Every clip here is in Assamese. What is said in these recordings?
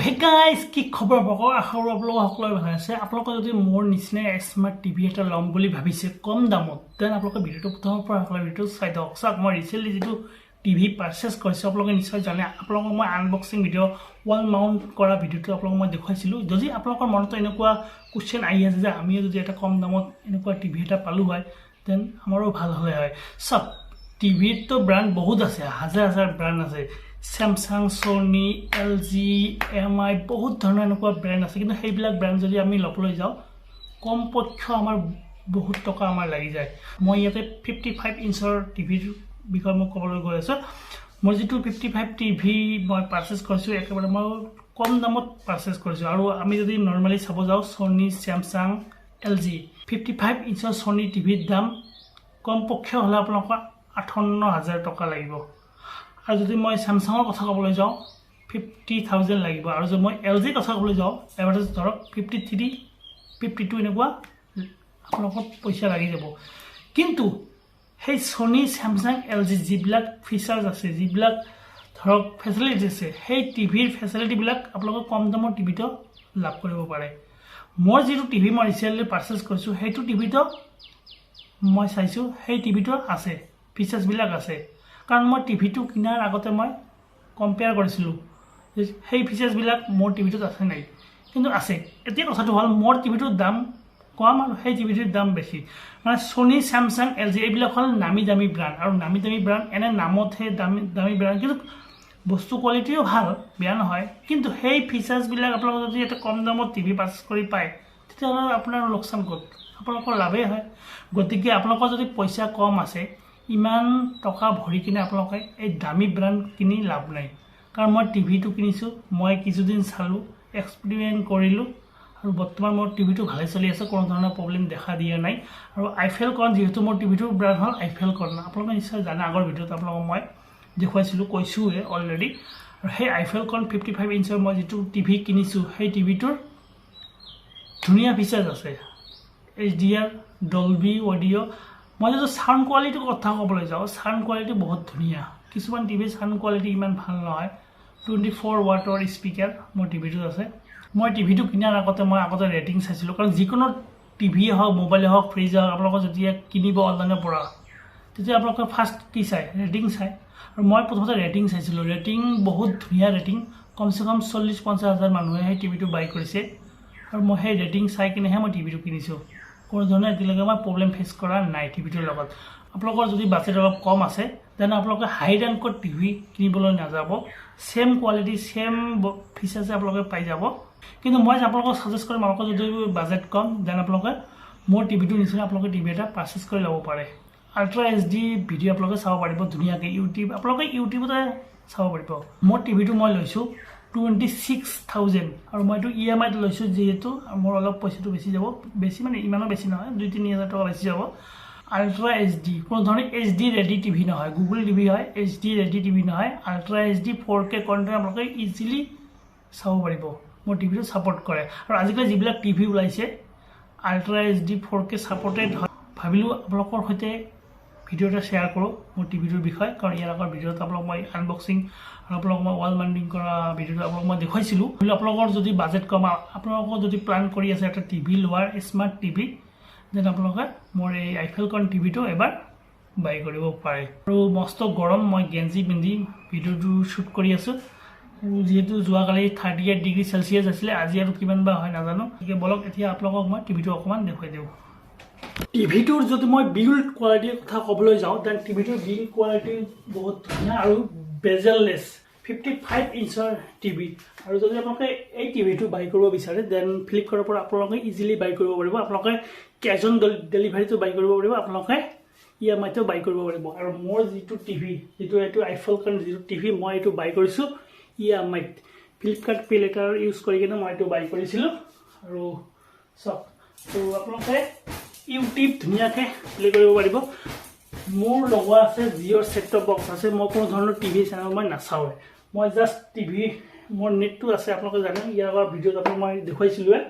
Hey guys, কি খবৰ বকৰ আশা কৰো আপোনালোক সকলোৱে ভাল আছে। আপোনালোকে যদি মোৰ নিচিনা স্মাৰ্ট টিভি এটা ল'ম বুলি ভাবিছে কম দামত, দেন আপোনালোকে ভিডিঅ'টো প্ৰথমৰ পৰা সকলো ভিডিঅ'টো চাই দিয়ক। চাওক মই ৰিচেণ্টলি যিটো টিভি পাৰচেজ কৰিছোঁ আপোনালোকে নিশ্চয় জানে। আপোনালোকক মই আনবক্সিং ভিডিঅ' ৱাল মাউণ্ট কৰা ভিডিঅ'টো আপোনালোকক মই দেখুৱাইছিলোঁ। যদি আপোনালোকৰ মনতো এনেকুৱা কুৱেশ্যন আহি আছে যে আমিও যদি এটা কম দামত এনেকুৱা টিভি এটা পালোঁ হয়, দেন আমাৰো ভাল হ'লে হয়। চাওক টিভিৰতো ব্ৰেণ্ড বহুত আছে, হাজাৰ হাজাৰ ব্ৰেণ্ড আছে। Samsung, Sony, LG, MI বহুত ধৰণৰ এনেকুৱা ব্ৰেণ্ড আছে, কিন্তু সেইবিলাক ব্ৰেণ্ড যদি আমি ল'বলৈ যাওঁ কম পক্ষ আমাৰ বহুত টকা আমাৰ লাগি যায়। মই ইয়াতে 55 ইঞ্চৰ টিভিৰ বিষয়ে মই ক'বলৈ গৈ আছোঁ। মই যিটো 55 টিভি মই পাৰচেজ কৰিছোঁ একেবাৰে মই কম দামত পাৰচেজ কৰিছোঁ। আৰু আমি যদি নৰ্মেলি চাব যাওঁ Sony, Samsung, LG 55 ইঞ্চৰ Sony টিভিৰ দাম কম পক্ষ হ'লে আপোনালোকৰ 58,000 টকা লাগিব। আৰু যদি মই Samsungৰ কথা ক'বলৈ যাওঁ 50,000 লাগিব। আৰু যদি মই LGৰ কথা ক'বলৈ যাওঁ এভাৰেজ ধৰক 53, 52 এনেকুৱা আপোনালোকৰ পইচা লাগি যাব। কিন্তু সেই Sony, Samsung, LG যিবিলাক ফিচাৰ্ছ আছে, যিবিলাক ধৰক ফেচিলিটি আছে, সেই টিভিৰ ফেচিলিটিবিলাক আপোনালোকে কম দামৰ টিভিটো লাভ কৰিব পাৰে। মই যিটো টিভি মই ৰিচেণ্টলি পাৰচেজ কৰিছোঁ সেইটো টিভিটো মই চাইছোঁ, সেই টিভিটো আছে, ফিচাৰ্ছবিলাক আছে। কাৰণ মই টিভিটো কিনাৰ আগতে মই কম্পেয়াৰ কৰিছিলোঁ সেই ফিচাৰ্ছবিলাক মোৰ টিভিটোত আছে নাই, কিন্তু আছে। এতিয়া কথাটো হ'ল মোৰ টিভিটোৰ দাম কম আৰু সেই টিভিটোৰ দাম বেছি। মানে Sony, Samsung, LG এইবিলাক হ'ল নামী দামী ব্ৰেণ্ড, আৰু নামী দামী ব্ৰেণ্ড এনে নামতহে দামী ব্ৰেণ্ড, কিন্তু বস্তু কোৱালিটিও ভাল, বেয়া নহয়। কিন্তু সেই ফিচাৰ্ছবিলাক আপোনালোকে যদি এটা কম দামত টিভি পাৰচেজ কৰি পায় তেতিয়াহ'লে আপোনাৰ লোকচান ক'ত, আপোনালোকৰ লাভেই হয়। গতিকে আপোনালোকৰ যদি পইচা কম আছে ইমান টকা ভৰি কিনে আপোনালোকে এই দামী ব্ৰেণ্ড কিনি লাভ নাই। কাৰণ মই টিভিটো কিনিছোঁ, মই কিছুদিন চালোঁ, এক্সপেৰিমেণ্ট কৰিলোঁ, আৰু বৰ্তমান মোৰ টিভিটো ভালে চলি আছে, কোনো ধৰণৰ প্ৰব্লেম দেখা দিয়া নাই। আৰু আইফেলকন যিহেতু মোৰ টিভিটোৰ ব্ৰেণ্ড হ'ল আইফেলকন, আপোনালোকে নিশ্চয় জানে, আগৰ ভিডিঅ'ত আপোনালোকক মই দেখুৱাইছিলোঁ, কৈছোঁৱে অলৰেডি। আৰু সেই আইফেলকন 55 ইঞ্চৰ মই যিটো টিভি কিনিছোঁ সেই টিভিটোৰ ধুনীয়া ফিচাৰ্ছ আছে, HDR, ডলবি অডিঅ'। মই যদি ছাউণ্ড কোৱালিটিৰ কথা ক'বলৈ যাওঁ ছাউণ্ড কোৱালিটি বহুত ধুনীয়া। কিছুমান টিভিৰ ছাউণ্ড কোৱালিটি ইমান ভাল নহয়। 24 ৱাটৰ স্পীকাৰ মোৰ টিভিটোত আছে। মই টিভিটো কিনাৰ আগতে ৰেটিং চাইছিলোঁ, কাৰণ যিকোনো টিভিয়ে হওক, মোবাইলে হওক, ফ্ৰিজে হওক, আপোনালোকে যেতিয়া কিনিব অনলাইনৰ পৰা তেতিয়া আপোনালোকে ফাৰ্ষ্ট কি চায়, ৰেটিং চায়। আৰু মই প্ৰথমতে ৰেটিং চাইছিলোঁ, ৰেটিং বহুত ধুনীয়া ৰেটিং, কমচে কম 40-50 হাজাৰ মানুহে সেই টিভিটো বাই কৰিছে। আৰু মই সেই ৰেটিং চাই কিনেহে মই টিভিটো কিনিছোঁ। কোনো ধৰণৰ এতিয়ালৈকে মই প্ৰব্লেম ফেচ কৰা নাই টিভিটোৰ লগত। আপোনালোকৰ যদি বাজেট অলপ কম আছে তেনে আপোনালোকে হাই ৰেংকত টিভি কিনিবলৈ নাযাব, ছেম কোৱালিটি ছেম ফিচাৰ্ছে আপোনালোকে পাই যাব। কিন্তু মই আপোনালোকক ছাজেষ্ট কৰিম, আপোনালোকৰ যদি বাজেট কম দেন আপোনালোকে মোৰ টিভিটোৰ নিচিনা আপোনালোকে টিভি এটা পাৰচেজ কৰি ল'ব পাৰে। আল্ট্ৰা HD ভিডিঅ' আপোনালোকে চাব পাৰিব ধুনীয়াকৈ, আপোনালোকে ইউটিউবতে চাব পাৰিব। মোৰ টিভিটো মই লৈছোঁ 26,000, আৰু মই এইটো EMIত লৈছোঁ, যিহেতু মোৰ অলপ পইচাটো বেছি যাব, বেছি মানে ইমানো বেছি নহয়, 2-3 হাজাৰ টকা বেছি যাব। আল্ট্ৰা HD কোনো ধৰণৰ HD ৰেডি টিভি নহয়, গুগল টিভি হয়, HD ৰেডি টিভি নহয়। আল্ট্ৰা HD 4K কণ্টেণ্ট আপোনালোকে ইজিলি চাব পাৰিব, মোৰ টিভিটো ছাপোৰ্ট কৰে। আৰু আজিকালি যিবিলাক টিভি ওলাইছে আল্ট্ৰা HD 4K ছাপোৰ্টেড হয়। ভাবিলোঁ আপোনালোকৰ সৈতে ভিডিঅ' এটা শ্বেয়াৰ কৰোঁ মোৰ টিভিটোৰ বিষয়ে, কাৰণ ইয়াৰ আগৰ ভিডিঅ'ত আপোনালোক মই আনবক্সিং আৰু আপোনালোকক মই ৱাল মাউণ্টিং কৰা ভিডিঅ'টো আপোনালোকক মই দেখুৱাইছিলোঁ। আপোনালোকৰ যদি বাজেট কম, আপোনালোকৰ যদি প্লান কৰি আছে এটা টিভি লোৱাৰ, স্মাৰ্ট টিভি, দেন আপোনালোকে মোৰ এই আইফেলকন টিভিটো এবাৰ বাই কৰিব পাৰে। আৰু মস্ত গৰম, মই গেঞ্জি পিন্ধি ভিডিঅ'টো শ্বুট কৰি আছোঁ। যিহেতু যোৱাকালি 38 ডিগ্ৰী চেলচিয়াছ আছিলে, আজি আৰু কিমান বা হয় নাজানো। গতিকে বলক এতিয়া আপোনালোকক মই টিভিটো অকণমান দেখুৱাই দিওঁ। টিভিটোৰ যদি মই বিল্ড কোৱালিটিৰ কথা ক'বলৈ যাওঁ দেন টিভিটোৰ বিল্ড কোৱালিটি বহুত ধুনীয়া আৰু বেজেললেছ, 55 ইঞ্চৰ টিভি। আৰু যদি আপোনালোকে এই টিভিটো বাই কৰিব বিচাৰে দেন ফ্লিপকাৰ্টৰ পৰা আপোনালোকে ইজিলি বাই কৰিব পাৰিব। আপোনালোকে কেছ অন ডেলিভাৰীটো বাই কৰিব পাৰিব, আপোনালোকে EMIটো বাই কৰিব পাৰিব। আৰু মোৰ যিটো টিভি, এইটো আইফেলকন যিটো টিভি, মই এইটো বাই কৰিছোঁ EMIত, ফ্লিপকাৰ্ট পে লেটাৰ ইউজ কৰি কিনে মই এইটো বাই কৰিছিলোঁ। আৰু চাওক, ত' আপোনালোকে ইউটিউব ধুনীয়াকৈ প্লে কৰিব পাৰিব। মোৰ লগোৱা আছে জিঅ'ৰ ছেটটপ বক্স আছে, মই কোনো ধৰণৰ টিভি চেনেল মই নাচাওঁৱে, মই জাষ্ট টিভি, মোৰ নেটটো আছে, আপোনালোকে জানে ইয়াৰ আগৰ ভিডিঅ'ত আপোনাক মই দেখুৱাইছিলোঁৱে।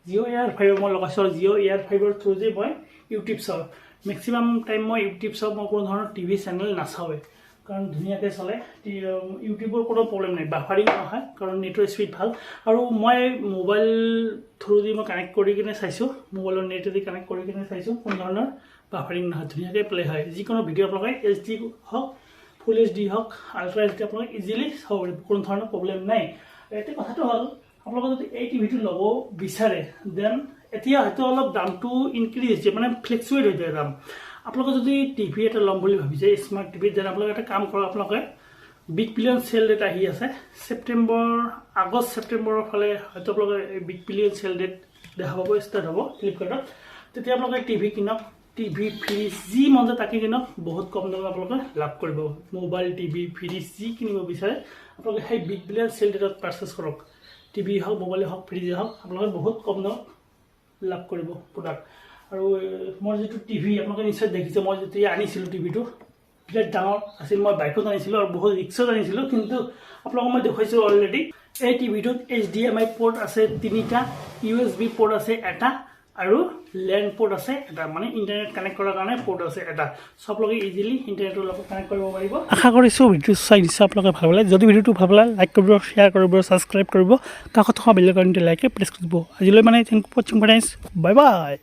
জিঅ' এয়াৰ ফাইবাৰ মই লগাইছোঁ, আৰু জিঅ' এয়াৰ ফাইবাৰ থ্ৰু যে মই ইউটিউব চাওঁ, মেক্সিমাম টাইম মই ইউটিউব চাওঁ, মই কোনো ধৰণৰ টিভি চেনেল নাচাওঁৱে। কাৰণ ধুনীয়াকৈ চলে ইউটিউবৰ কোনো প্ৰব্লেম নাই বাফাৰিং নহয় কাৰণ নেটৰ স্পীড ভাল আৰু মই মোবাইল থ্ৰুদি মই কানেক্ট কৰি কিনে চাইছোঁ মোবাইলৰ নেটেদি কানেক্ট কৰি কিনে চাইছোঁ কোনো ধৰণৰ বাফাৰিং নহয় ধুনীয়াকৈ প্লে হয় যিকোনো ভিডিঅ' আপোনালোকে HD হওক ফুল HD হওক আল্ট্ৰা HD আপোনালোকে ইজিলি চাব পাৰিব কোনো ধৰণৰ প্ৰব্লেম নাই এতিয়া কথাটো হ'ল আপোনালোকে যদি এই টিভিটো ল'ব বিচাৰে দেন এতিয়া হয়তো অলপ দামটো ইনক্ৰিজ হৈছে মানে ফ্লেক্সুৱেট হৈ যায় দাম আপোনালোকে যদি টিভি এটা ল'ম বুলি ভাবিছে স্মাৰ্ট টিভি দেন আপোনালোকে এটা কাম কৰক আপোনালোকে বিগ বিলিয়ন চেল ডেট আহি আছে আগষ্ট ছেপ্টেম্বৰৰ ফালে হয়তো আপোনালোকে বিগ বিলিয়ন চেল ডেট দেখা পাব ষ্টাৰ্ট হ'ব ফ্লিপকাৰ্টত তেতিয়া আপোনালোকে টিভি কিনক টিভি ফ্ৰিজ যি মন যায় তাকে কিনক বহুত কম দামত আপোনালোকে লাভ কৰিব মোবাইল টিভি ফ্ৰিজ যি কিনিব বিচাৰে আপোনালোকে সেই বিগ বিলিয়ন চেল ডেটত পাৰ্চেছ কৰক টিভি হওক মোবাইলে হওক ফ্ৰিজে হওক আপোনালোকে বহুত কম দামত লাভ কৰিব প্ৰডাক্ট আৰু মই যিটো টিভি আপোনালোকে নিশ্চয় দেখিছে মই যেতিয়া আনিছিলোঁ টিভিটো বিৰাট ডাঙৰ আছিল মই বাইকত আনিছিলোঁ আৰু বহুত ৰিক্সত আনিছিলোঁ কিন্তু আপোনালোকক মই দেখুৱাইছোঁ অলৰেডি এই টিভিটোত HDMI পৰ্ট আছে 3টা USB পৰ্ট আছে এটা আৰু লেন পৰ্ট আছে এটা মানে ইণ্টাৰনেট কানেক্ট কৰাৰ কাৰণে পৰ্ট আছে এটা সব লগে ইজিলি ইণ্টাৰনেটৰ লগত কানেক্ট কৰিব পাৰিব আশা কৰিছোঁ ভিডিঅ' চাই দিছে আপোনালোকে ভাল পালে যদি ভিডিঅ'টো ভাল পালে লাইক কৰিব শ্বেয়াৰ কৰিব ছাবস্ক্ৰাইব কৰিব কাষত থকা বেল আইকনটো লাইকে প্ৰেছ কৰিব আজিলৈ মানে থেংক ইউ ফৰ ৱাচিং বাই বাই